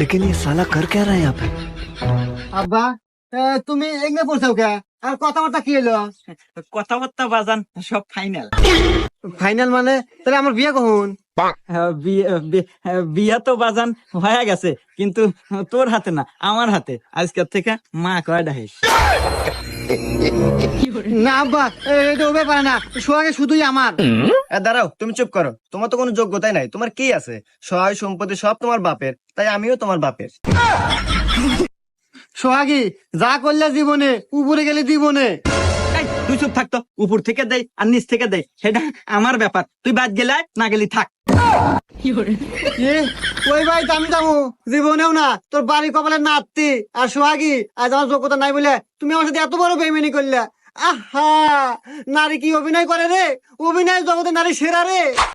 लेकिन ये साला कर क्या रहा है यहाँ पे? আব্বা তুমি এগনে পড়ছাও কে? আর কথাবার্তা কি হলো? কথাবার্তা বাজান সব ফাইনাল। ফাইনাল মানে তাহলে আমার বিয়ে কখন? বিয়া তো বাজান হয়ে গেছে, কিন্তু তোর হাতে না, আমার হাতে। আজকের থেকে মা কয় ডাহিস। না আব্বা, এটা হবে পারে না, সোহাগে শুধুই আমার। দাঁড়াও, তুমি চুপ করো। তোমার তো কোনো যোগ্যতাই নাই। তোমার কি আছে? সহায় সম্পত্তি সব তোমার বাপের, তাই আমিও তোমার বাপের। সোহাগী যা করলে জীবনে, উপরে গেলে জীবনে। এই, তুই চুপ থাকতো। উপর থেকে দেয় আর নিচ থেকে দেয়, সেটা আমার ব্যাপার। তুই বাদ গেলে আয়, না গেলি থাক। ওই ভাই আমি যাবো জীবনেও না। তোর বাড়ি কপালে নাতি আর সোহাগী আজ আমার যোগ্যতা নাই বলে তুমি আমার সাথে এত বড় বেইমানি করলে। আহা, নারী কি অভিনয় করে রে? অভিনয় জগতে নারী সেরা রে।